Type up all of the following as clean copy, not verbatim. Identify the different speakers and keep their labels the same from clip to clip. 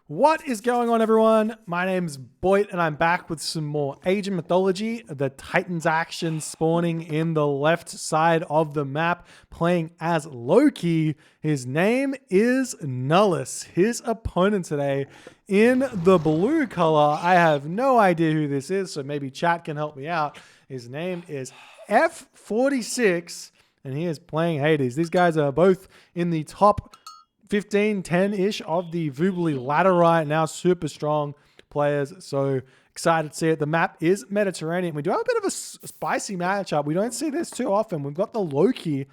Speaker 1: What is going on, everyone? My name's Boit, and I'm back with some more Age of Mythology. The Titans action spawning in the left side of the map, playing as Loki. His name is Nullus. His opponent today in the blue color. I have no idea who this is, so maybe chat can help me out. His name is f46, and he is playing Hades. These guys are both in the top 15, 10-ish of the Vubli ladder right now. Super strong players. So excited to see it. The map is Mediterranean. We do have a bit of a spicy matchup. We don't see this too often. We've got the Loki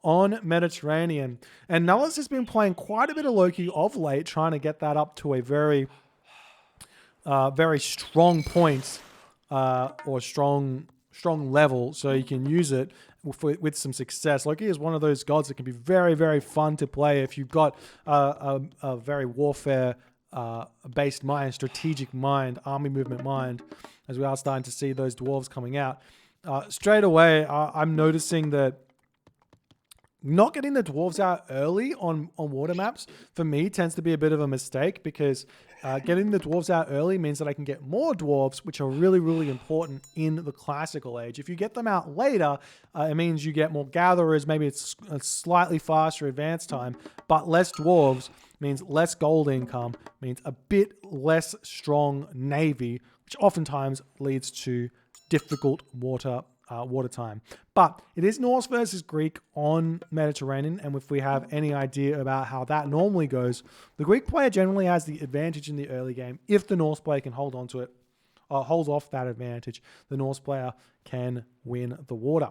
Speaker 1: on Mediterranean. And Nullus has been playing quite a bit of Loki of late, trying to get that up to a very strong point or strong level so you can use it with some success. Loki is one of those gods that can be very, very fun to play if you've got a very warfare based mind, strategic mind, army movement mind, as we are starting to see those dwarves coming out. Straight away, I'm noticing that not getting the dwarves out early on water maps, for me, tends to be a bit of a mistake because getting the dwarves out early means that I can get more dwarves, which are really, really important in the classical age. If you get them out later, it means you get more gatherers. Maybe it's a slightly faster advance time, but less dwarves means less gold income, means a bit less strong navy, which oftentimes leads to difficult water time. But it is Norse versus Greek on Mediterranean, and if we have any idea about how that normally goes, the Greek player generally has the advantage in the early game. If the Norse player can hold on to it, hold off that advantage, the Norse player can win the water.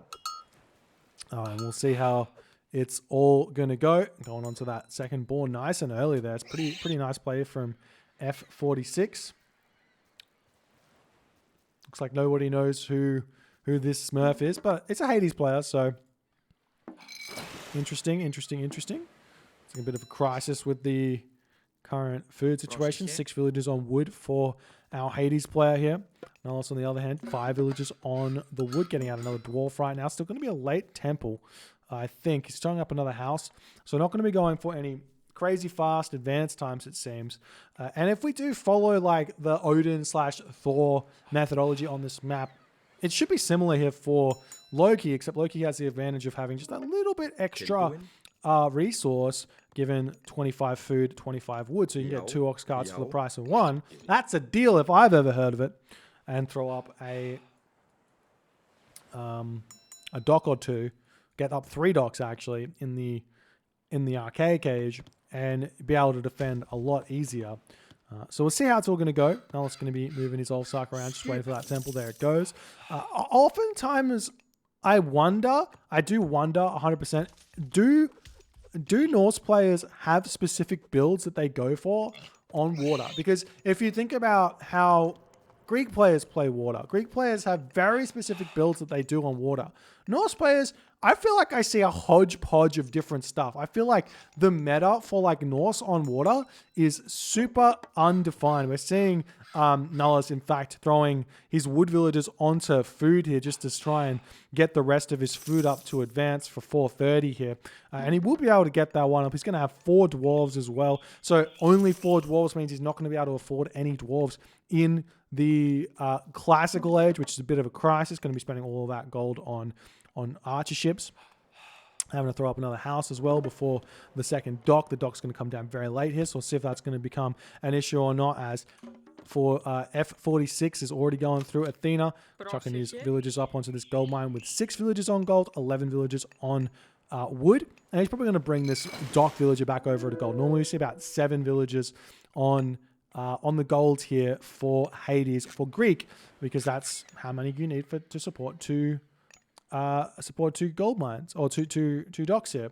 Speaker 1: And we'll see how it's all going to go. Going on to that second ball nice and early there. It's pretty nice play from f46. Looks like nobody knows who this Smurf is, but it's a Hades player, so interesting. It's a bit of a crisis with the current food situation. 6 villagers on wood for our Hades player here. Nullus, on the other hand, 5 villagers on the wood, getting out another dwarf right now. Still going to be a late temple, I think. He's starting up another house, so not going to be going for any crazy fast advanced times, it seems. And if we do follow like the Odin/Thor methodology on this map, it should be similar here for Loki, except Loki has the advantage of having just a little bit extra resource, given 25 food, 25 wood, so you can get 2 ox carts for the price of 1. That's a deal if I've ever heard of it. And throw up a dock or 2, get up 3 docks actually in the arcade cage, and be able to defend a lot easier. So we'll see how it's all going to go. Nullus is going to be moving his old suck around, just waiting for that temple. There it goes. Oftentimes, I do wonder 100%, do Norse players have specific builds that they go for on water? Because if you think about how Greek players play water, Greek players have very specific builds that they do on water. Norse players, I feel like I see a hodgepodge of different stuff. I feel like the meta for like Norse on water is super undefined. We're seeing Nullus, in fact, throwing his wood villagers onto food here just to try and get the rest of his food up to advance for 430 here. And he will be able to get that one up. He's going to have 4 dwarves as well. So only 4 dwarves means he's not going to be able to afford any dwarves in the classical age, which is a bit of a crisis. Going to be spending all of that gold on archer ships. Having to throw up another house as well before the second dock. The dock's going to come down very late here, so we'll see if that's going to become an issue or not, as for f46 is already going through Athena, chucking his villagers up onto this gold mine with 6 villagers on gold, 11 villagers on wood. And he's probably going to bring this dock villager back over to gold. Normally we see about 7 villagers on the gold here for Hades, for Greek, because that's how many you need to support 2 gold mines, or two docks here.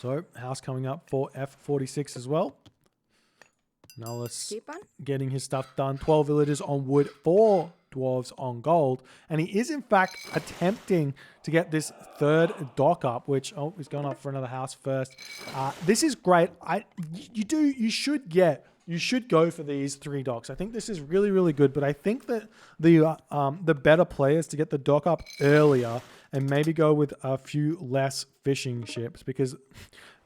Speaker 1: So house coming up for f46 as well. Nullus getting his stuff done. 12 villagers on wood, 4 dwarves on gold, and he is in fact attempting to get this 3rd dock up, which he's going up for another house first. This is great. You should go for these 3 docks. I think this is really, really good, but I think that the better play is to get the dock up earlier and maybe go with a few less fishing ships, because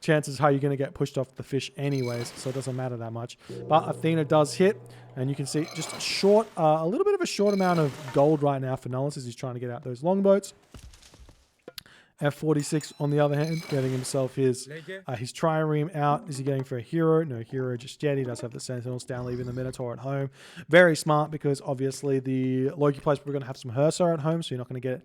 Speaker 1: chances are you're going to get pushed off the fish anyways, so it doesn't matter that much. But Athena does hit, and you can see just short, a little bit of a short amount of gold right now for Nullus as he's trying to get out those longboats. f46 on the other hand, getting himself his trireme out. Is he going for a hero? No hero just yet. He does have the Sentinels down, leaving the Minotaur at home. Very smart, because obviously the Loki players are going to have some Hursar at home, so you're not going to get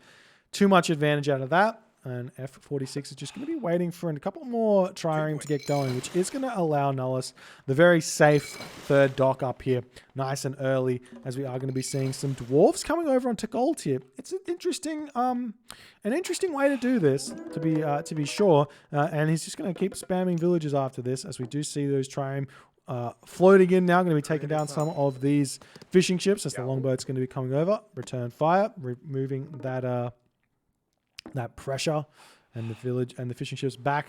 Speaker 1: too much advantage out of that. And f46 is just going to be waiting for a couple more trireme to get going, which is going to allow Nullus the very safe third dock up here, nice and early, as we are going to be seeing some dwarves coming over onto gold here. It's an interesting way to do this, to be sure. And he's just going to keep spamming villages after this, as we do see those trireme floating in now, going to be taking down some of these fishing ships as the longboat's going to be coming over. Return fire, removing that pressure, and the village and the fishing ships back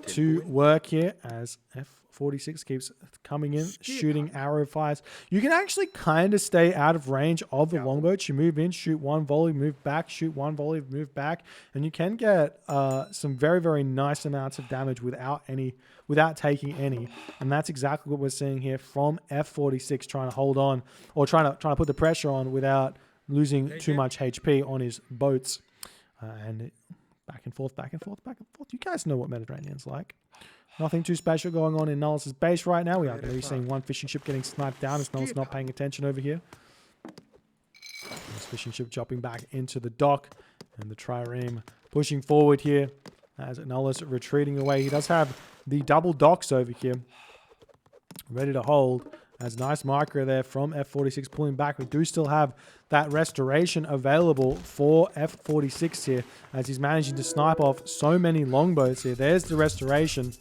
Speaker 1: to work here as f46 keeps coming in, shooting arrow fires. You can actually kind of stay out of range of the longboats. You move in, shoot one volley, move back, shoot one volley, move back, and you can get some very, very nice amounts of damage without taking any. And that's exactly what we're seeing here from f46, trying to hold on, or trying to put the pressure on without losing too much HP on his boats. And back and forth, back and forth, back and forth. You guys know what Mediterranean's like. Nothing too special going on in Nullus's base right now. We are going to be seeing one fishing ship getting sniped down as Nullus not paying attention over here. This fishing ship dropping back into the dock, and the trireme pushing forward here as Nullus retreating away. He does have the double docks over here ready to hold. As nice micro there from f46 pulling back. We do still have that restoration available for f46 here, as he's managing to snipe off so many longboats here. There's the restoration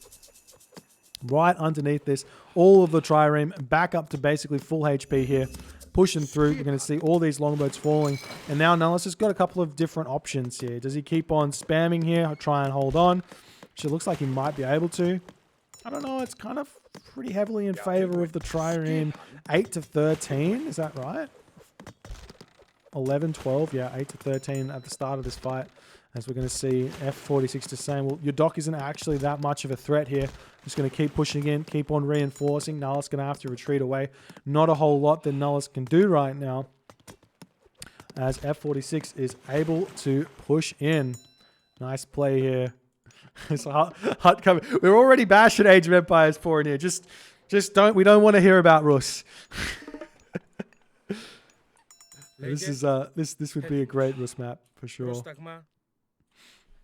Speaker 1: right underneath this. All of the trireme back up to basically full HP here, pushing through. You're going to see all these longboats falling, and now Nullus has got a couple of different options here. Does he keep on spamming here, try and hold on, which it looks like he might be able to? I don't know. It's kind of pretty heavily in favor of the trireme. 8 to 13, is that right? 11, 12, yeah, 8 to 13 at the start of this fight. As we're going to see f46 just saying, well, your dock isn't actually that much of a threat here. Just going to keep pushing in, keep on reinforcing. Nullus going to have to retreat away. Not a whole lot that Nullus can do right now, as f46 is able to push in. Nice play here. It's hot cover. We're already bashing Age of Empires 4 in here. We don't want to hear about Rus. This would be a great Rus map for sure.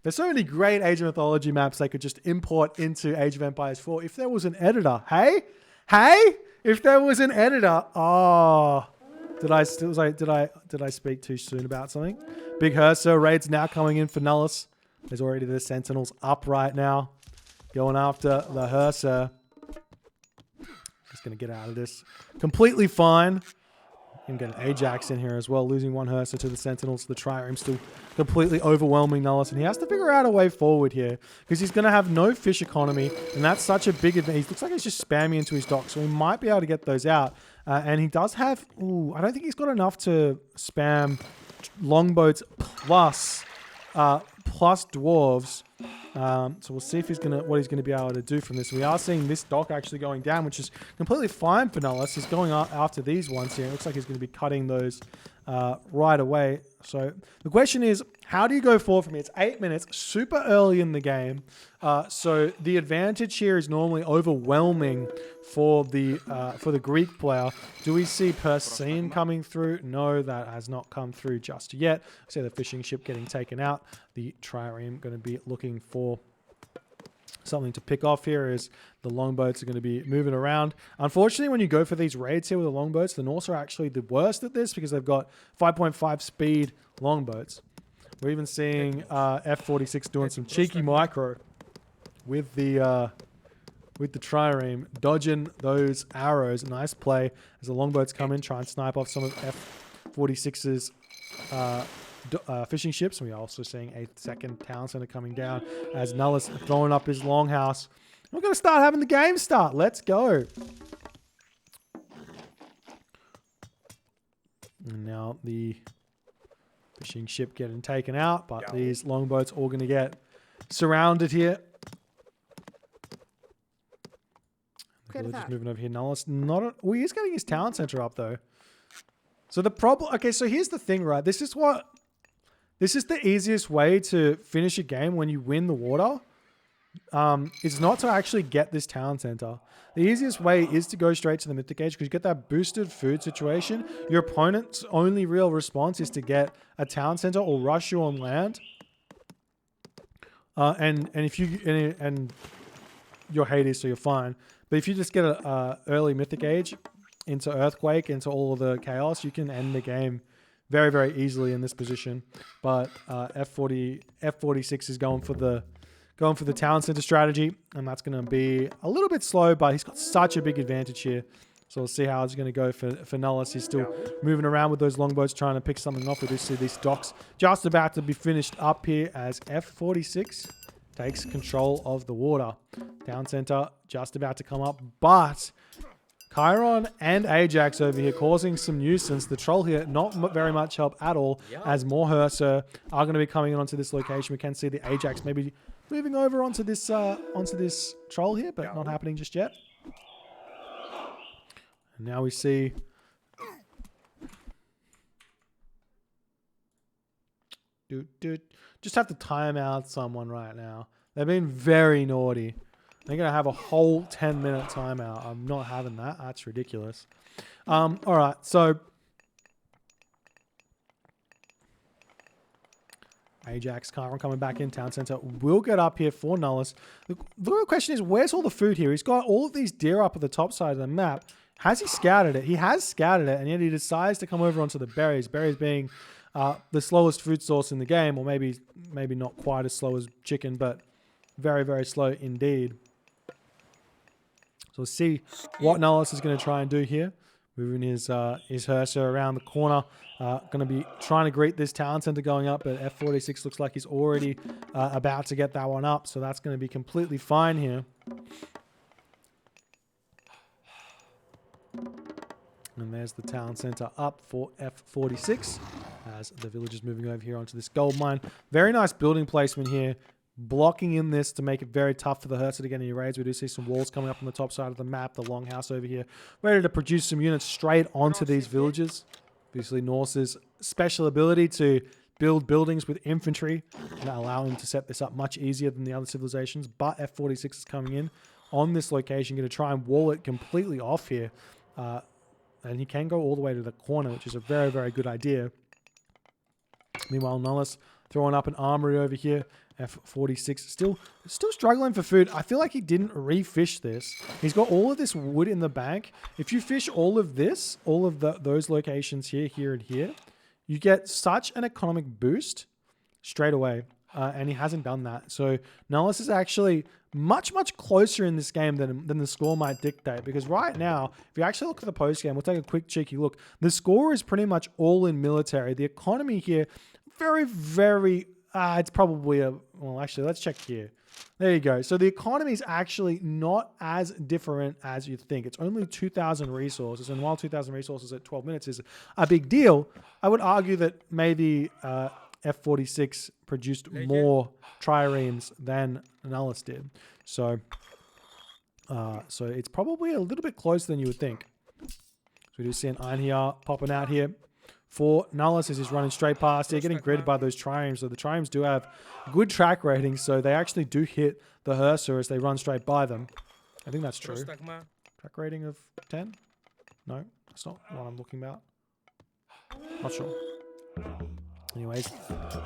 Speaker 1: There's so many great Age of Mythology maps they could just import into Age of Empires 4 if there was an editor. Hey, if there was an editor. Oh, did I speak too soon about something? Big Hursar raids now coming in for Nullus. There's already the Sentinels up right now, going after the Hursar. Just going to get out of this completely fine. And get an Ajax in here as well, losing one Hursar to the Sentinels. The trireme still completely overwhelming Nullus, and he has to figure out a way forward here, because he's going to have no fish economy, and that's such a big advantage. He looks like he's just spamming into his dock, so he might be able to get those out. And he does have... Ooh, I don't think he's got enough to spam longboats plus dwarves. So we'll see if what he's gonna be able to do from this. We are seeing this dock actually going down, which is completely fine for Nullus. He's going after these ones here. It looks like he's going to be cutting those right away. So the question is, how do you go forward from here? It's 8 minutes, super early in the game. So the advantage here is normally overwhelming for the Greek player. Do we see Persine coming through? No, that has not come through just yet. See the fishing ship getting taken out. The trireme going to be looking for something to pick off here, as the longboats are going to be moving around. Unfortunately, when you go for these raids here with the longboats, the Norse are actually the worst at this, because they've got 5.5 speed longboats. We're even seeing f46 doing some cheeky micro with the trireme, dodging those arrows. Nice play as the longboats come in, try and snipe off some of f46's fishing ships. And we're also seeing a second town center coming down as Nullus throwing up his longhouse. We're going to start having the game start. Let's go. And now the fishing ship getting taken out, but these longboats all going to get surrounded here. Really just moving over here. Nullus, well, he's getting his town center up though. So the problem, okay, so here's the thing, right? This is the easiest way to finish a game when you win the water. Is not to actually get this town center. The easiest way is to go straight to the mythic age because you get that boosted food situation. Your opponent's only real response is to get a town center or rush you on land. And if you and you're Hades, so you're fine. But if you just get a early mythic age into earthquake, into all of the chaos, you can end the game very, very easily in this position. But F46 is going for the town center strategy, and that's going to be a little bit slow, but he's got such a big advantage here. So we'll see how it's going to go for Nullus. He's still moving around with those longboats, trying to pick something off. We do see these docks just about to be finished up here as F46 takes control of the water. Town center just about to come up, but Chiron and Ajax over here causing some nuisance. The troll here, not very much help at all, as more Hersa are going to be coming onto this location. We can see the Ajax maybe moving over onto this troll here, but not happening just yet. And now we see just have to time out someone right now. They've been very naughty. They're going to have a whole 10-minute timeout. I'm not having that. That's ridiculous. All right, so Ajax, Chiron coming back in. Town center will get up here for Nullus. The real question is, where's all the food here? He's got all of these deer up at the top side of the map. Has he scouted it? He has scouted it, and yet he decides to come over onto the berries. Berries being the slowest food source in the game, or maybe not quite as slow as chicken, but very, very slow indeed. So we'll see what Nullus is going to try and do here. Moving his Hersa around the corner. Going to be trying to greet this town center going up, but F46 looks like he's already about to get that one up. So that's going to be completely fine here. And there's the town center up for F46 as the villagers moving over here onto this gold mine. Very nice building placement here. Blocking in this to make it very tough for the Hersa to get any raids. We do see some walls coming up on the top side of the map. The longhouse over here, ready to produce some units straight onto these villages. Obviously, Norse's special ability to build buildings with infantry and allow him to set this up much easier than the other civilizations. But F46 is coming in on this location, going to try and wall it completely off here. And he can go all the way to the corner, which is a very, very good idea. Meanwhile, Nullus throwing up an armory over here. F46 still struggling for food. I feel like he didn't refish this. He's got all of this wood in the bank. If you fish all of this, all of those locations here, here, and here, you get such an economic boost straight away. And he hasn't done that. So Nullus is actually much, much closer in this game than the score might dictate. Because right now, if you actually look at the post game, we'll take a quick cheeky look. The score is pretty much all in military. The economy here, very, very... it's probably well, actually, let's check here. There you go. So the economy is actually not as different as you think. It's only 2,000 resources. And while 2,000 resources at 12 minutes is a big deal, I would argue that maybe F46 produced more triremes than Nullus did. So it's probably a little bit closer than you would think. So we do see an Einhjar popping out here for Nullus as he's running straight past here, getting gridded by those triremes. So the triremes do have good track ratings, so they actually do hit the Hersa as they run straight by them. I think that's true. Track rating of 10? No, that's not what I'm looking about. Not sure. Anyways,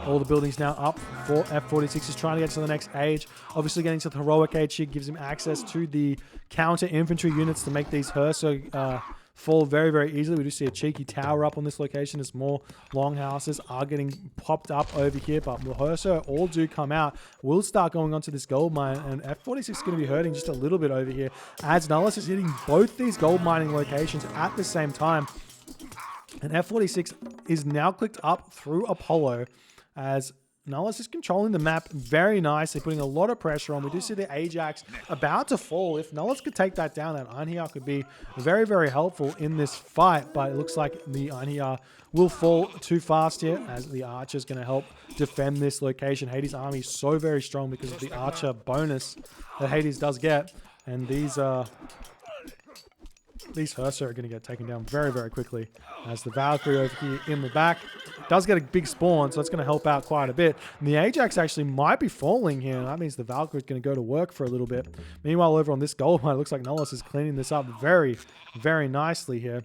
Speaker 1: all the buildings now up for F46. He's trying to get to the next age. Obviously getting to the heroic age here gives him access to the counter infantry units to make these Hersa fall very, very easily. We do see a cheeky tower up on this location as more longhouses are getting popped up over here, but the Hersa all do come out. We'll start going onto this gold mine, and F46 is going to be hurting just a little bit over here as Nullus is hitting both these gold mining locations at the same time. And F46 is now clicked up through Apollo as Nullus is controlling the map very nicely, putting a lot of pressure on. We do see the Ajax about to fall. If Nullus could take that down, then Einhjar could be very, very helpful in this fight. But it looks like the Einhjar will fall too fast here as the Archer is going to help defend this location. Hades' army is so very strong because of the Archer bonus that Hades does get. And these these Hursa are going to get taken down very, very quickly. As the Valkyrie over here in the back does get a big spawn, so it's going to help out quite a bit. And the Ajax actually might be falling here. That means the Valkyrie is going to go to work for a little bit. Meanwhile, over on this gold mine, it looks like Nullus is cleaning this up very, very nicely here.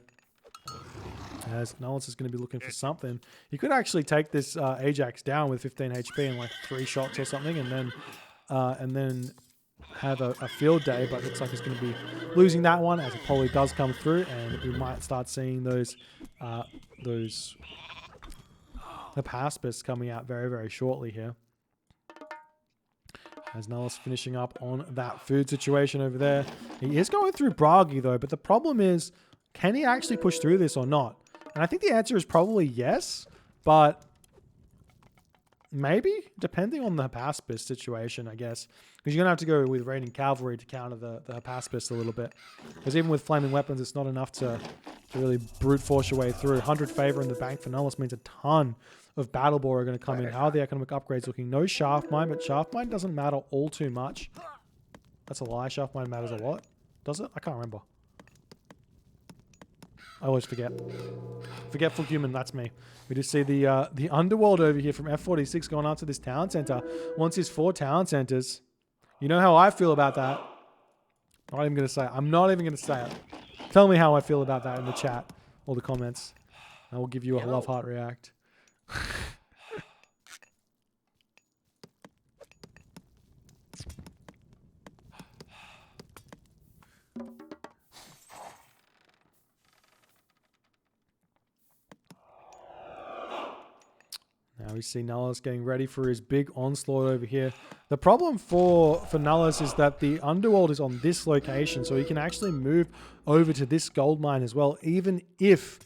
Speaker 1: As Nullus is going to be looking for something. You could actually take this Ajax down with 15 HP in like 3 shots or something, and then have a field day, but it looks like he's going to be losing that one as a poly does come through, and we might start seeing those Hypaspis coming out very, very shortly here. As Nullus finishing up on that food situation over there. He is going through Bragi though, but the problem is, can he actually push through this or not? And I think the answer is probably yes, but maybe, depending on the Hypaspis situation, I guess. Because you're going to have to go with raiding cavalry to counter the Hypaspis a little bit. Because even with flaming weapons, it's not enough to really brute force your way through. 100 favor in the bank for Nullus means a ton of battle boar are going to come in. How are the economic upgrades looking? No shaft mine, but shaft mine doesn't matter all too much. That's a lie. Shaft mine matters a lot. Does it? I can't remember. I always forget. Forgetful human, that's me. We just see the underworld over here from f46 going after this town center. Wants his 4 town centers. You know how I feel about that. I'm not even going to say it. I'm not even going to say it. Tell me how I feel about that in the chat or the comments. I will give you a love heart react. Now we see Nullus getting ready for his big onslaught over here. The problem for Nullus is that the underworld is on this location, so he can actually move over to this gold mine as well. Even if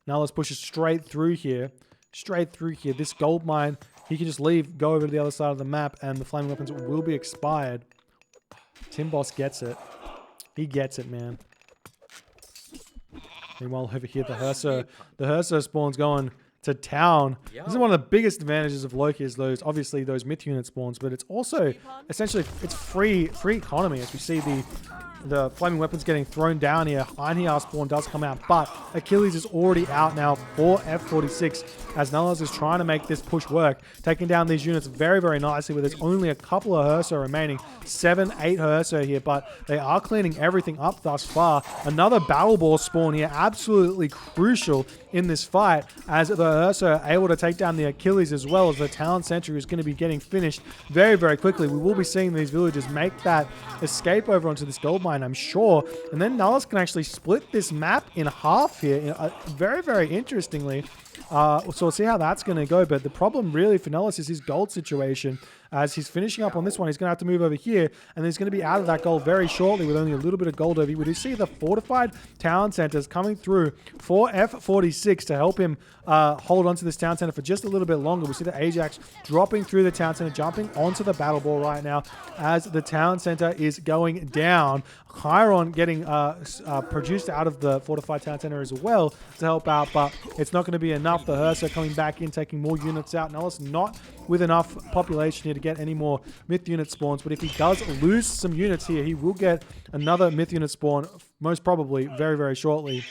Speaker 1: Nullus pushes straight through here, this gold mine, he can just leave, go over to the other side of the map, and the flaming weapons will be expired. Timboss gets it. He gets it, man. Meanwhile, over here, the Hursa spawn's going to town. This is one of the biggest advantages of Loki is obviously those myth unit spawns, but it's also essentially it's free economy as we see the flaming weapons getting thrown down here. Einhjar spawn does come out, but Achilles is already out now for f46 as Nullus is trying to make this push work, taking down these units very, very nicely, with there's only a couple of Hursa remaining. 7, 8 Hursa here, but they are cleaning everything up thus far. Another battle ball spawn here, absolutely crucial in this fight, as the Hursa are able to take down the Achilles as well, as the town center is going to be getting finished very, very quickly. We will be seeing these villagers make that escape over onto this gold mine, I'm sure. And then Nullus can actually split this map in half here, very, very interestingly. So we'll see how that's going to go. But the problem really for Nullus is his gold situation. As he's finishing up on this one, he's going to have to move over here, and he's going to be out of that gold very shortly with only a little bit of gold over here. We do see the fortified town centers coming through for f46 to help him hold on to this town center for just a little bit longer. We see the Ajax dropping through the town center, jumping onto the battle ball right now as the town center is going down. Chiron getting produced out of the fortified town center as well to help out, but it's not going to be enough. The Hursa coming back in, taking more units out. Nullus not with enough population here to get any more myth unit spawns, but if he does lose some units here, he will get another myth unit spawn, most probably very, very shortly.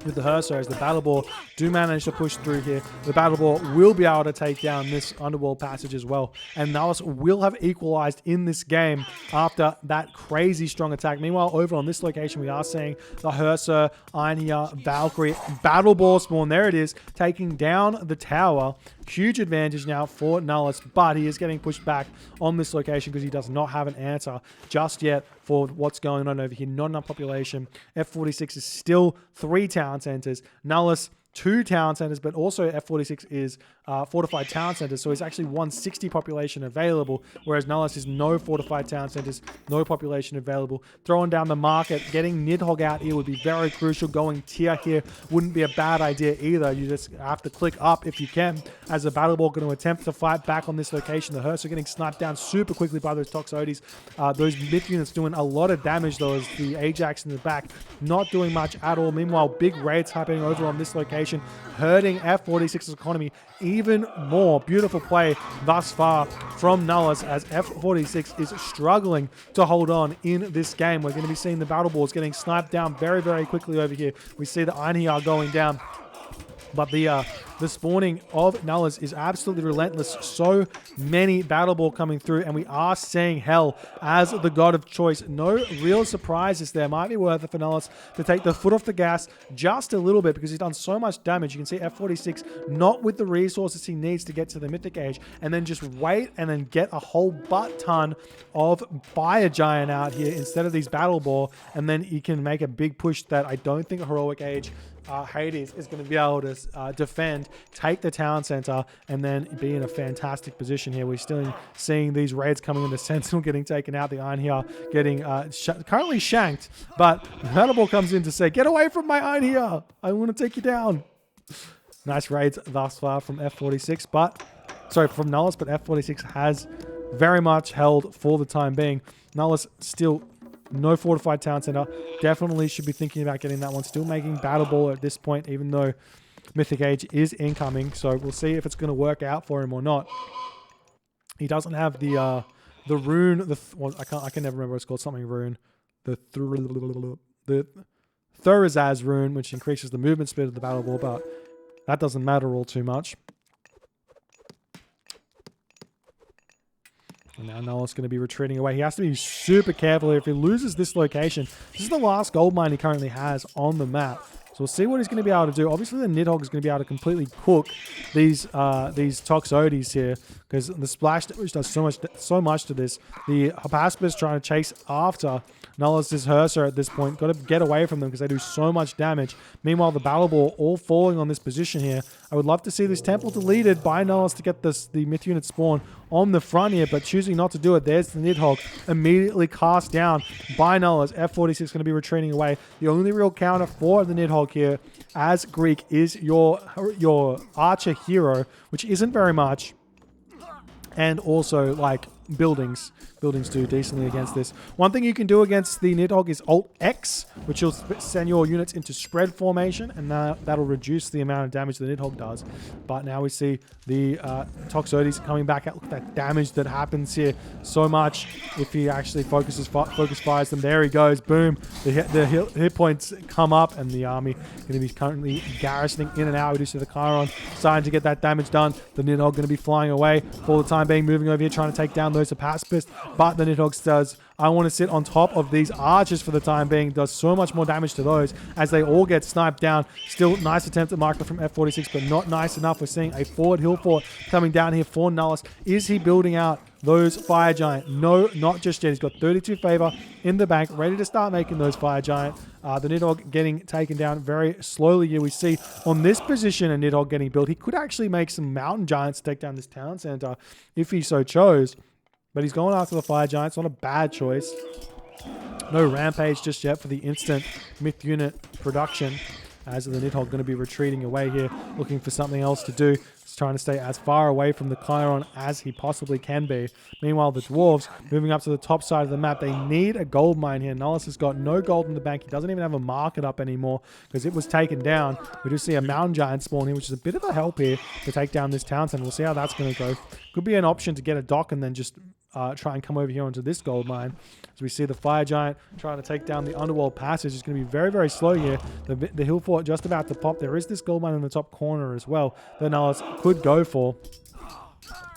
Speaker 1: With the Hursa, as the battle ball do manage to push through here, the battle ball will be able to take down this underworld passage as well, and Nullus will have equalized in this game after that crazy strong attack. Meanwhile, over on this location, we are seeing the Hursa, Einhjar, Valkyrie, battle ball spawn. There it is, taking down the tower. Huge advantage now for Nullus, but he is getting pushed back on this location because he does not have an answer just yet for what's going on over here. Not enough population. f46 is still 3 town centers. Nullus 2 town centers, but also f46 is fortified town centers, so it's actually 160 population available, whereas Nullus is no fortified town centers, no population available. Throwing down the market, getting Nidhogg out here would be very crucial. Going tier here wouldn't be a bad idea either. You just have to click up if you can, as the battle ball going to attempt to fight back on this location. The Hursa are getting sniped down super quickly by those Toxotes. Those myth units doing a lot of damage though, as the Ajax in the back not doing much at all. Meanwhile, big raids happening over on this location. situation, hurting f46's economy even more. Beautiful play thus far from Nullus as f46 is struggling to hold on in this game. We're going to be seeing the battle balls getting sniped down very, very quickly over here. We see the Einhjar going down. But the spawning of Nullus is absolutely relentless. So many battle ball coming through, and we are seeing hell as the god of choice. No real surprises there. Might be worth it for Nullus to take the foot off the gas just a little bit because he's done so much damage. You can see f46 not with the resources he needs to get to the Mythic Age, and then just wait and then get a whole butt ton of Fire Giant out here instead of these battle ball, and then he can make a big push that I don't think a Heroic Age Hades is going to be able to defend, take the town center, and then be in a fantastic position here. We're still seeing these raids coming in. The Sentinel getting taken out, the Einhjar getting currently shanked, but Battle comes in to say, get away from my Einhjar, I want to take you down. Nice raids thus far from f46, but sorry, from Nullus, but f46 has very much held for the time being. Nullus still no fortified town center. Definitely should be thinking about getting that one. Still making battle ball at this point, even though Mythic Age is incoming. So we'll see if it's going to work out for him or not. He doesn't have the rune. Well, I can never remember what it's called. Something rune. The Thurizaz rune, which increases the movement speed of the battle ball, but that doesn't matter all too much. And now Nullus going to be retreating away. He has to be super careful here. If he loses this location, this is the last gold mine he currently has on the map. So we'll see what he's going to be able to do. Obviously, the Nidhogg is going to be able to completely cook these Toxotes here, because the splash damage does so much to this. The Hapaspus trying to chase after Nullus' Herser at this point. Got to get away from them because they do so much damage. Meanwhile, the Battle Ball all falling on this position here. I would love to see this temple deleted by Nullus to get the myth unit spawn on the front here, but choosing not to do it. There's the Nidhogg immediately cast down by Nullus. f46 going to be retreating away. The only real counter for the Nidhogg here as Greek is your archer hero, which isn't very much, and also like buildings do decently against this. One thing you can do against the Nidhogg is Alt X, which will send your units into spread formation, and that'll reduce the amount of damage the Nidhogg does. But now we see the Toxotes coming back out. Look at that damage that happens here so much if he actually focus fires them. There he goes, boom. The hit points come up, and the army going to be currently garrisoning in and out. We do see the Chiron starting to get that damage done. The Nidhogg going to be flying away for the time being, moving over here, trying to take down those Hapaspus. But the Nidhogg says, I want to sit on top of these archers for the time being. Does so much more damage to those as they all get sniped down. Still nice attempt at marker from f46, but not nice enough. We're seeing a forward hill fort coming down here for Nullus. Is he building out those Fire Giant? No, not just yet. He's got 32 favor in the bank, ready to start making those Fire Giant. The Nidhogg getting taken down very slowly here. We see on this position a Nidhogg getting built. He could actually make some Mountain Giants to take down this town center if he so chose. But he's going after the Fire Giants. Not a bad choice. No Rampage just yet for the instant myth unit production, as the Nidhogg going to be retreating away here, looking for something else to do. He's trying to stay as far away from the Chiron as he possibly can be. Meanwhile, the Dwarves moving up to the top side of the map. They need a gold mine here. Nullus has got no gold in the bank. He doesn't even have a market up anymore because it was taken down. We do see a Mountain Giant spawn here, which is a bit of a help here to take down this town center. We'll see how that's going to go. Could be an option to get a dock and then just try and come over here onto this gold mine. As we see the Fire Giant trying to take down the Underworld Passage. It's going to be very, very slow here. The hill fort just about to pop. There is this gold mine in the top corner as well that Nullus could go for.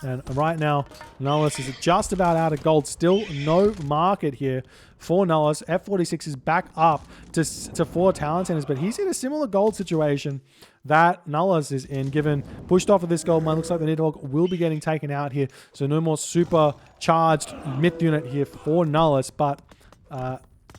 Speaker 1: And right now, Nullus is just about out of gold. Still no market here for Nullus. f46 is back up to 4 talent centers, but he's in a similar gold situation that Nullus is in, given pushed off of this gold mine. Looks like the Nidhogg will be getting taken out here. So no more super charged myth unit here for Nullus, but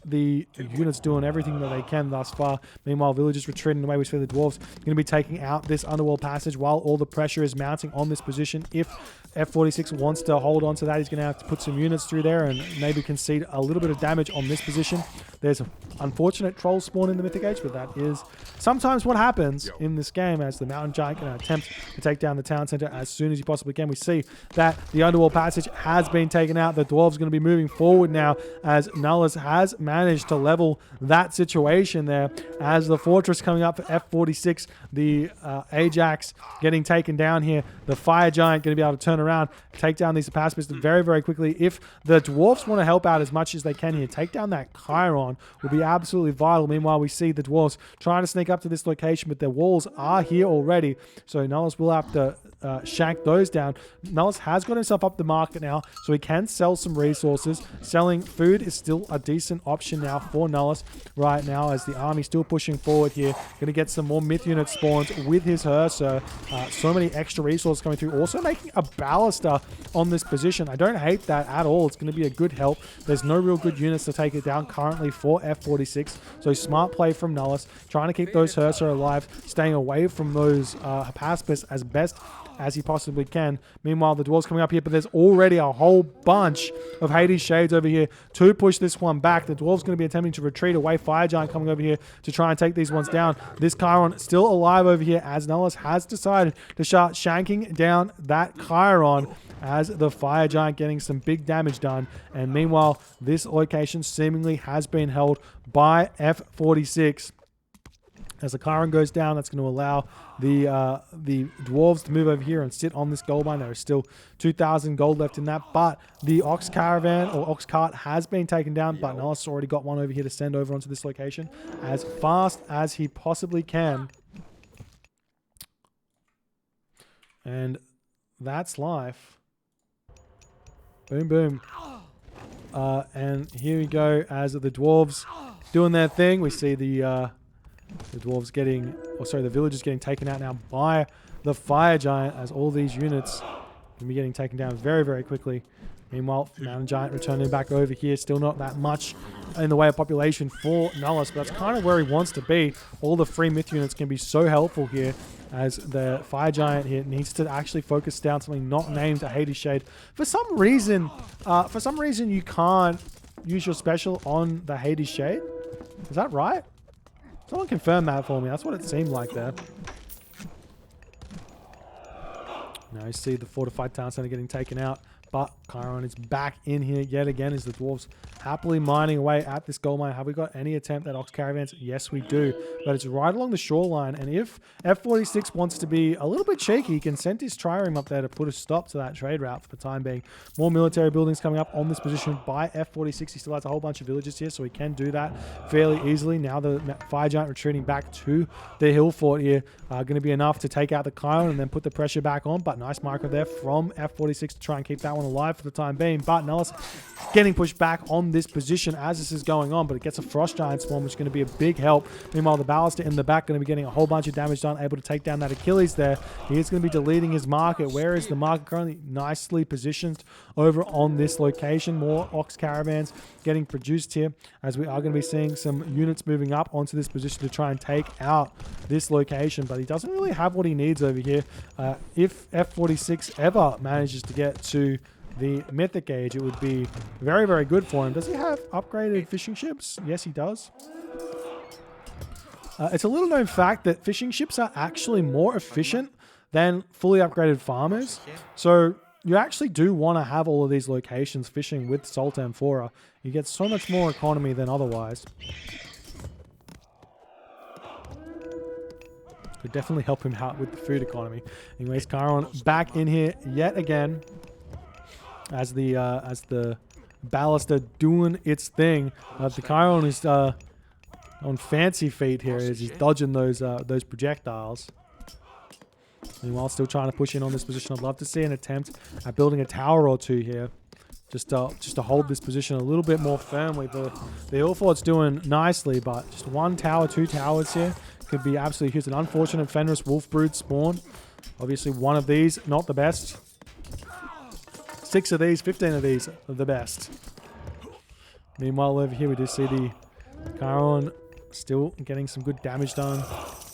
Speaker 1: the units doing everything that they can thus far. Meanwhile, villagers retreating away. We see the Dwarves going to be taking out this Underworld Passage while all the pressure is mounting on this position. If f46 wants to hold on to that, he's going to have to put some units through there and maybe concede a little bit of damage on this position. There's an unfortunate troll spawn in the Mythic Age, but that is sometimes what happens in this game, as the Mountain Giant can attempt to take down the town center as soon as he possibly can. We see that the Underworld Passage has been taken out. The Dwarves going to be moving forward now as Nullus has managed to level that situation there as the fortress coming up for f46. The Ajax getting taken down here. The fire giant going to be able to turn around, take down these pacifists very, very quickly. If the dwarfs want to help out as much as they can here, take down that Chiron will be absolutely vital. Meanwhile, we see the dwarfs trying to sneak up to this location, but their walls are here already. So Nullus will have to shank those down. Nullus has got himself up the market now, so he can sell some resources. Selling food is still a decent option now for Nullus right now, as the army still pushing forward here. Going to get some more myth unit spawns with his Herser. So many extra resources coming through. Also making a ballista on this position. I don't hate that at all. It's going to be a good help. There's no real good units to take it down currently for f46. So smart play from Nullus, trying to keep those Herser alive, staying away from those Pacifists as best as he possibly can. Meanwhile, the dwarves coming up here, but there's already a whole bunch of Hades Shades over here to push this one back. The dwarves going to be attempting to retreat away. Fire Giant coming over here to try and take these ones down. This Chiron still alive over here, as Nullus has decided to start shanking down that Chiron, as the Fire Giant getting some big damage done. And meanwhile, this location seemingly has been held by f46. As the Chiron goes down, that's going to allow the dwarves to move over here and sit on this gold mine. There is still 2,000 gold left in that, but the ox caravan or ox cart has been taken down, but Nullus has already got one over here to send over onto this location as fast as he possibly can. And that's life. Boom, boom. And here we go as the dwarves doing their thing. We see the dwarves getting, or sorry, the villagers getting taken out now by the fire giant, as all these units can be getting taken down very, very quickly. Meanwhile, mountain giant returning back over here. Still not that much in the way of population for Nullus, but that's kind of where he wants to be. All the free myth units can be so helpful here, as the fire giant here needs to actually focus down something not named a Hades Shade. For some reason you can't use your special on the Hades Shade. Is that right? Someone confirm that for me. That's what it seemed like there. Now you see the fortified town center getting taken out, but Chiron is back in here yet again as the dwarves happily mining away at this gold mine. Have we got any attempt at ox caravans? Yes, we do. But it's right along the shoreline, and if f46 wants to be a little bit cheeky, he can send his trireme up there to put a stop to that trade route for the time being. More military buildings coming up on this position by f46. He still has a whole bunch of villages here, so he can do that fairly easily. Now the fire giant retreating back to the hill fort here, going to be enough to take out the Chiron and then put the pressure back on. But nice marker there from f46 to try and keep that one alive for the time being. But Nullus getting pushed back on this position as this is going on, but it gets a frost giant swarm, which is going to be a big help. Meanwhile, the ballista in the back going to be getting a whole bunch of damage done, able to take down that Achilles there. He is going to be deleting his market. Where is the market currently? Nicely positioned over on this location. More ox caravans getting produced here, as we are going to be seeing some units moving up onto this position to try and take out this location, but he doesn't really have what he needs over here. If f46 ever manages to get to the mythic age, it would be very, very good for him. Does he have upgraded fishing ships? Yes, he does. It's a little known fact that fishing ships are actually more efficient than fully upgraded farmers. So you actually do want to have all of these locations fishing with Salt Amphora. You get so much more economy than otherwise. Could definitely help him out with the food economy. Anyways, Chiron back in here yet again, as the ballista doing its thing. The Chiron is on fancy feet here as he's dodging those projectiles. Meanwhile, still trying to push in on this position. I'd love to see an attempt at building a tower or two here, just to hold this position a little bit more firmly. The hill fort's doing nicely, but just one tower, two towers here could be absolutely huge. An unfortunate Fenris wolf brood spawn. Obviously, one of these not the best. 6 of these, 15 of these are the best. Meanwhile, over here we do see the Chiron still getting some good damage done.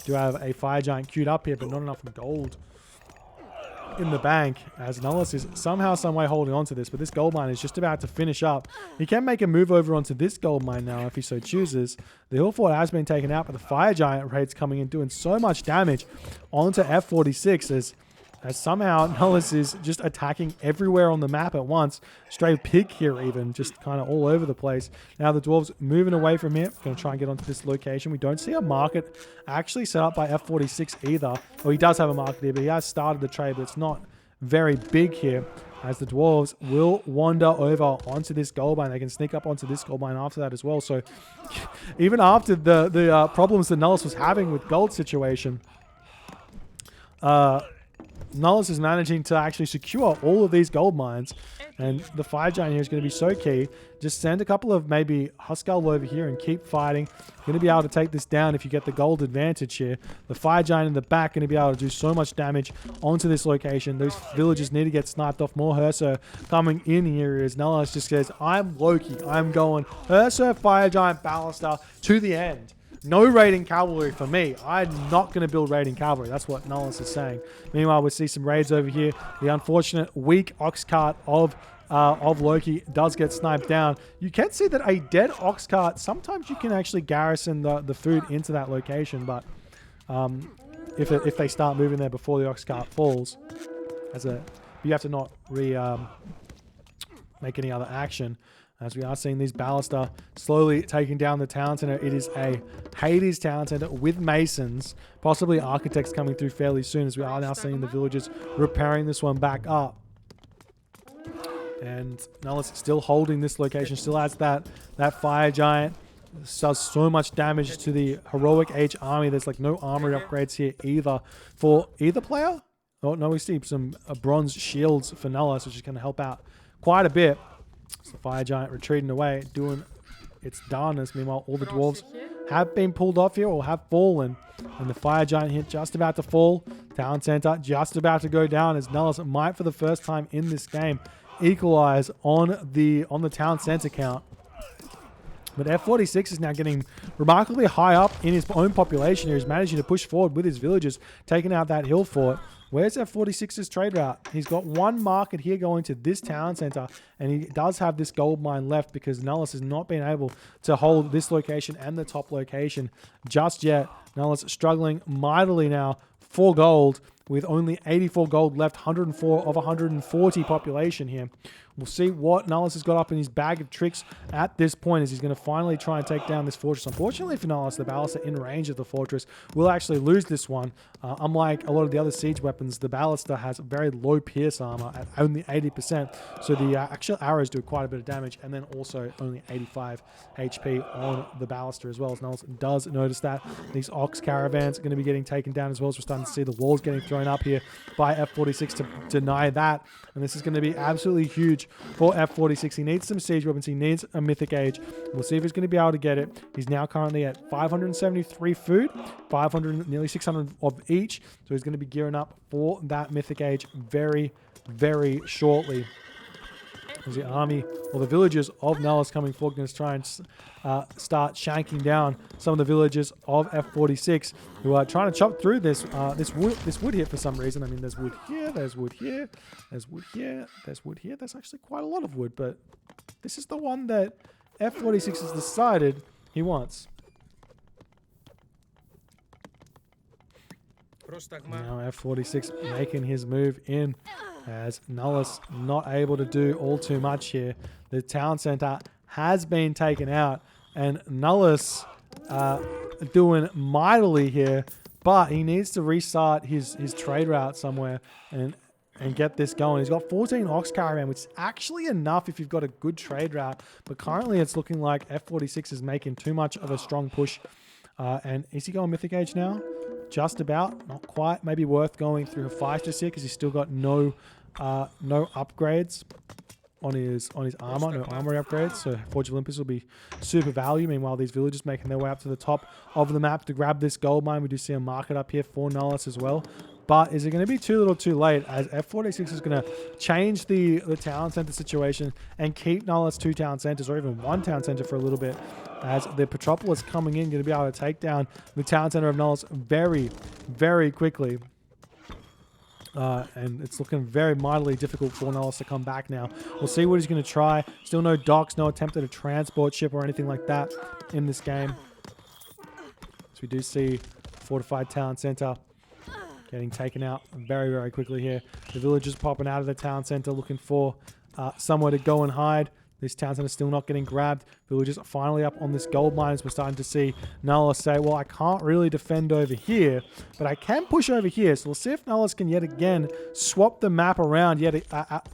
Speaker 1: Do have a fire giant queued up here, but not enough gold in the bank, as Nullus is somehow, some way holding on to this, but this gold mine is just about to finish up. He can make a move over onto this gold mine now if he so chooses. The hill fort has been taken out, but the fire giant raids coming in doing so much damage onto f46 as as somehow Nullus is just attacking everywhere on the map at once. Stray pig here even, just kind of all over the place. Now the Dwarves moving away from here. Going to try and get onto this location. We don't see a market actually set up by f46 either. Well, he does have a market here, but he has started the trade, but it's not very big here. As the Dwarves will wander over onto this gold mine. They can sneak up onto this gold mine after that as well. So even after the problems that Nullus was having with gold situation, Nullus is managing to actually secure all of these gold mines. And the Fire Giant here is going to be so key. Just send a couple of maybe Huskarl over here and keep fighting. Going to be able to take this down if you get the gold advantage here. The Fire Giant in the back going to be able to do so much damage onto this location. Those villagers need to get sniped off. More Herser coming in here as Nullus just says, I'm Loki. I'm going Herser, Fire Giant, Ballaster to the end. No raiding cavalry for me. I'm not going to build raiding cavalry. That's what Nullus is saying. Meanwhile, we see some raids over here. The unfortunate weak ox cart of Loki does get sniped down. You can see that a dead ox cart, sometimes you can actually garrison the food into that location, but if they start moving there before the ox cart falls, you have to not make any other action. As we are seeing these Ballaster slowly taking down the town center. It is a Hades town center with masons, possibly architects coming through fairly soon, as we are now seeing the villagers repairing this one back up. And Nullus still holding this location, still has that Fire Giant. This does so much damage to the heroic age army. There's like no armory upgrades here either for either player. Oh no, we see some bronze shields for Nullus, which is going to help out quite a bit. So the Fire Giant retreating away, doing its darkness. Meanwhile, all the Dwarves have been pulled off here or have fallen. And the Fire Giant hit just about to fall. Town Center just about to go down as Nullus might, for the first time in this game, equalize on the Town Center count. But f46 is now getting remarkably high up in his own population here. He's managing to push forward with his villagers, taking out that hill fort. Where's f46's trade route? He's got one market here going to this town center, and he does have this gold mine left because Nullus has not been able to hold this location and the top location just yet. Nullus struggling mightily now for gold with only 84 gold left, 104 of 140 population here. We'll see what Nullus has got up in his bag of tricks at this point, as he's going to finally try and take down this fortress. Unfortunately for Nullus, the Ballaster in range of the fortress will actually lose this one. Unlike a lot of the other siege weapons, the Ballaster has very low pierce armor at only 80%. So the actual arrows do quite a bit of damage, and then also only 85 HP on the Ballaster as well, as Nullus does notice that. These Ox caravans are going to be getting taken down as well, as we're starting to see the walls getting thrown up here by f46 to deny that. And this is going to be absolutely huge for f46. He needs some siege weapons. He needs a mythic age. We'll see if he's going to be able to get it. He's now currently at 573 food, 500, nearly 600 of each. So he's going to be gearing up for that mythic age very, very shortly. As the army or the villagers of Nullus coming forward, going to try and start shanking down some of the villagers of f46 who are trying to chop through this wood here for some reason. I mean, there's wood here, there's wood here, there's wood here, there's wood here. There's actually quite a lot of wood, but this is the one that f46 has decided he wants. Now f46 making his move in, as Nullus not able to do all too much here. The town center has been taken out, and Nullus doing mightily here, but he needs to restart his trade route somewhere and get this going. He's got 14 Ox Caravan, which is actually enough if you've got a good trade route, but currently it's looking like f46 is making too much of a strong push. And is he going Mythic Age now? Just about, not quite. Maybe worth going through Hephaestus here because he's still got no upgrades on his armor, no armory upgrades. So Forge Olympus will be super value. Meanwhile, these villagers making their way up to the top of the map to grab this gold mine. We do see a market up here for Nullus as well. But is it going to be too little too late, as f46 is going to change the town center situation and keep Nullus 2 town centers or even 1 town center for a little bit, as the Petropolis coming in, going to be able to take down the town center of Nullus very, very quickly. And it's looking very mightily difficult for Nullus to come back now. We'll see what he's going to try. Still no docks, no attempt at a transport ship or anything like that in this game. So we do see fortified town center getting taken out very, very quickly here. The villagers popping out of the town center looking for somewhere to go and hide. This town center still not getting grabbed. Villagers are finally up on this gold mine as we're starting to see Nullus say, well, I can't really defend over here, but I can push over here. So we'll see if Nullus can yet again swap the map around yet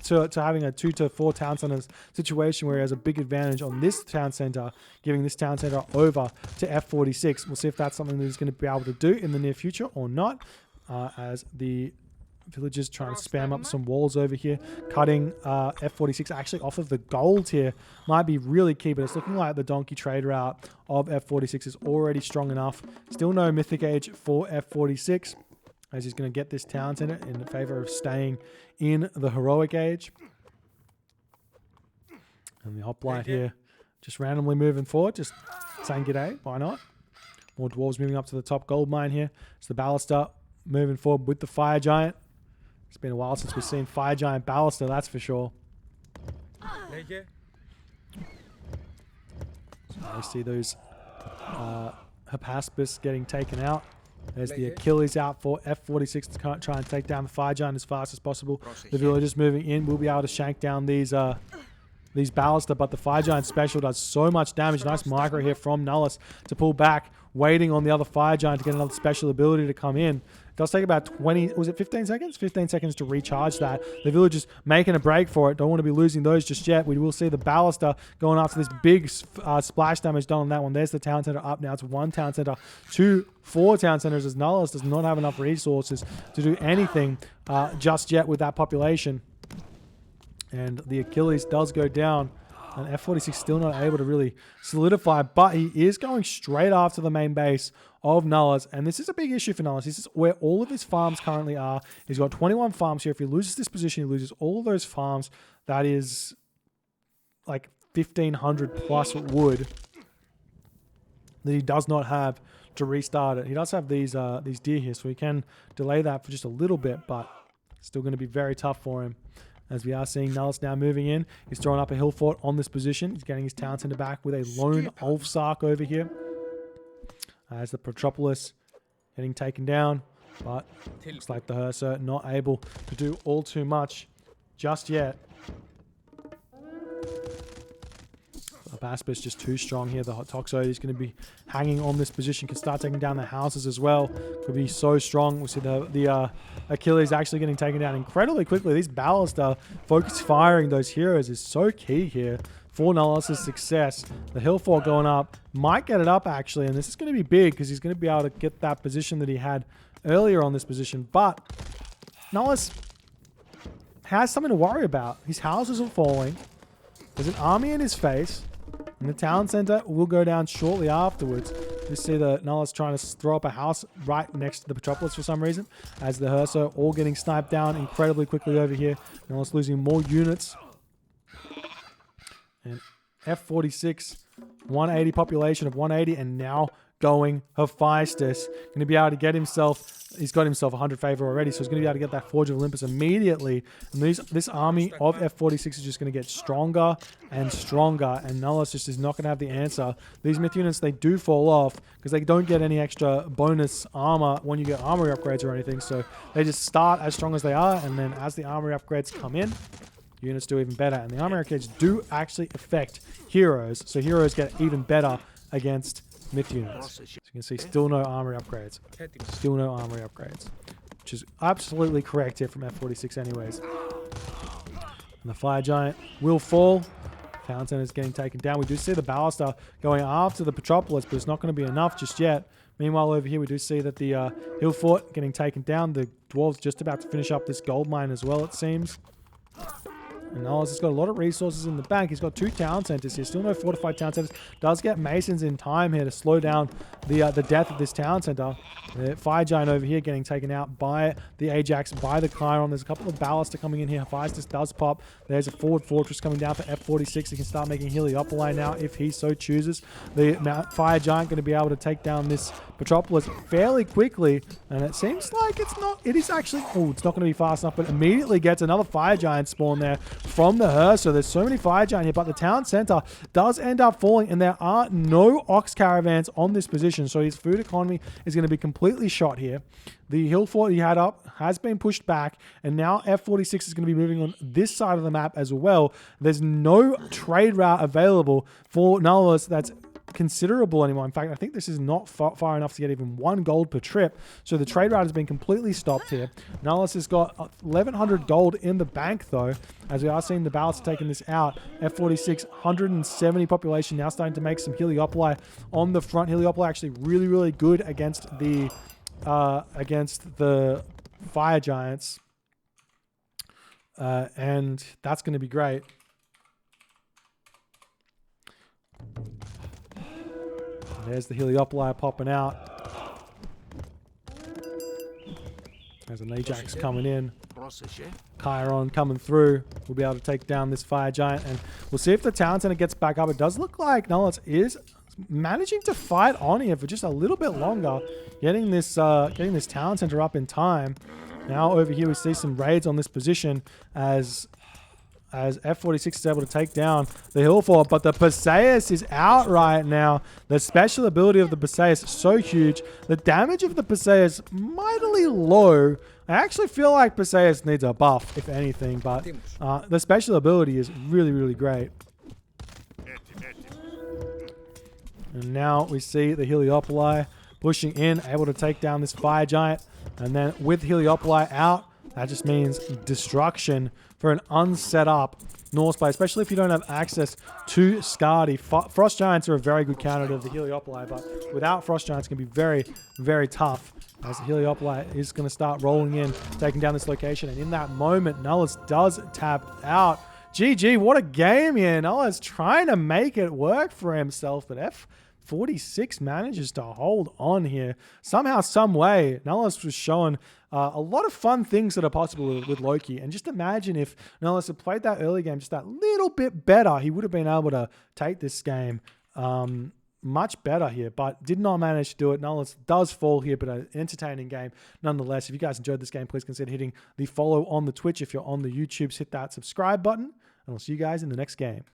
Speaker 1: to having a 2 to 4 town centers situation where he has a big advantage on this town center, giving this town center over to f46. We'll see if that's something that he's going to be able to do in the near future or not, as the villagers trying to spam up some walls over here. Cutting f46 actually off of the gold here might be really key, but it's looking like the donkey trade route of f46 is already strong enough. Still no mythic age for f46, as he's going to get this town center in favor of staying in the heroic age. And the hoplite here just randomly moving forward, just saying g'day, why not? More dwarves moving up to the top gold mine here. It's the Baluster moving forward with the fire giant. It's been a while since we've seen Fire Giant Baluster, that's for sure. So I see those Hypaspis getting taken out. There's the Achilles out for f46 to try and take down the Fire Giant as fast as possible. The villagers moving in will be able to shank down these Baluster, but the Fire Giant special does so much damage. Nice micro here from Nullus to pull back, waiting on the other Fire Giant to get another special ability to come in. It does take about 15 seconds? 15 seconds to recharge that. The villagers making a break for it. Don't want to be losing those just yet. We will see the Baluster going after this big splash damage done on that one. There's the town center up now. It's 1 town center, 4 town centers, as Nullus does not have enough resources to do anything just yet with that population. And the Achilles does go down. And f46 still not able to really solidify, but he is going straight after the main base of Nullus. And this is a big issue for Nullus. This is where all of his farms currently are. He's got 21 farms here. If he loses this position, he loses all of those farms. That is like 1,500 plus wood that he does not have to restart it. He does have these deer here, so he can delay that for just a little bit, but still going to be very tough for him. As we are seeing Nullus now moving in. He's throwing up a hill fort on this position. He's getting his town center back with a lone Ulfsark over here. As the Petropolis getting taken down. But looks like the Herser not able to do all too much just yet. Baspis just too strong here. The Toxoid is going to be hanging on this position. Can start taking down the houses as well. Could be so strong. We see the Achilles actually getting taken down incredibly quickly. These Baluster focus firing those heroes is so key here for Nullus' success. The hill fort going up might get it up actually, and this is going to be big because he's going to be able to get that position that he had earlier on this position. But Nullus has something to worry about. His houses are falling. There's an army in his face. And the town center will go down shortly afterwards. You see the Nullus trying to throw up a house right next to the Petropolis for some reason. As the Herser all getting sniped down incredibly quickly over here. Nullus losing more units. And f46, 180 population of 180, and now going Hephaestus. Going to be able to get himself, he's got himself 100 favor already, so he's going to be able to get that Forge of Olympus immediately. And this army of f46 is just going to get stronger and stronger, and Nullus just is not going to have the answer. These myth units, they do fall off because they don't get any extra bonus armor when you get armory upgrades or anything, so they just start as strong as they are, and then as the armory upgrades come in, units do even better. And the armory upgrades do actually affect heroes, so heroes get even better against myth units. So you can see still no armory upgrades. Still no armory upgrades. Which is absolutely correct here from f46 anyways. And the Fire Giant will fall. Town Center is getting taken down. We do see the Baluster going after the Petropolis, but it's not going to be enough just yet. Meanwhile, over here we do see that the hill fort getting taken down. The Dwarves just about to finish up this gold mine as well, it seems. And Nullus has got a lot of resources in the bank. He's got 2 town centers here. Still no fortified town centers. Does get Masons in time here to slow down the death of this town center. The Fire Giant over here getting taken out by the Ajax, by the Chiron. There's a couple of Baluster coming in here. Hephaestus does pop. There's a forward fortress coming down for f46. He can start making Heliopolis now if he so chooses. The Fire Giant going to be able to take down this Petropolis fairly quickly. And it seems like it's not. It is actually. Oh, it's not going to be fast enough, but immediately gets another Fire Giant spawn there from the Hearse. So there's so many Fire Giant here, but the town center does end up falling, and there are no Ox Caravans on this position. So his food economy is going to be completely shot here. The hill fort he had up has been pushed back, and now f46 is going to be moving on this side of the map as well. There's no trade route available for Nullus that's considerable anymore. In fact, I think this is not far enough to get even 1 gold per trip. So the trade route has been completely stopped here. Nullus has got 1,100 gold in the bank, though, as we are seeing the balance taking this out. F46, 170 population, now starting to make some Heliopoli on the front. Heliopoli actually really, really good against the Fire Giants. And that's going to be great. There's the Heliopoli popping out. There's an Ajax coming in. Chiron coming through. We'll be able to take down this Fire Giant, and we'll see if the town center gets back up. It does look like Nullus is managing to fight on here for just a little bit longer, getting this town center up in time. Now over here we see some raids on this position as f46 is able to take down the hill fort, but the Perseus is out right now. The special ability of the Perseus is so huge. The damage of the Perseus mightily low. I actually feel like Perseus needs a buff, if anything, but the special ability is really, really great. And now we see the Heliopoli pushing in, able to take down this Fire Giant. And then with Heliopoli out, that just means destruction for an unset up Norse play, especially if you don't have access to Skadi. Frost Giants are a very good counter to the Heliopoli, but without Frost Giants, it can be very, very tough, as the Heliopoli is going to start rolling in, taking down this location. And in that moment, Nullus does tap out. GG, what a game here. Nullus trying to make it work for himself, but f46 manages to hold on here. Somehow, some way, Nullus was showing a lot of fun things that are possible with Loki. And just imagine if Nullus had played that early game just that little bit better, he would have been able to take this game much better here, but did not manage to do it. Nullus does fall here, but an entertaining game nonetheless. If you guys enjoyed this game, please consider hitting the follow on the Twitch. If you're on the YouTubes, hit that subscribe button, and I'll see you guys in the next game.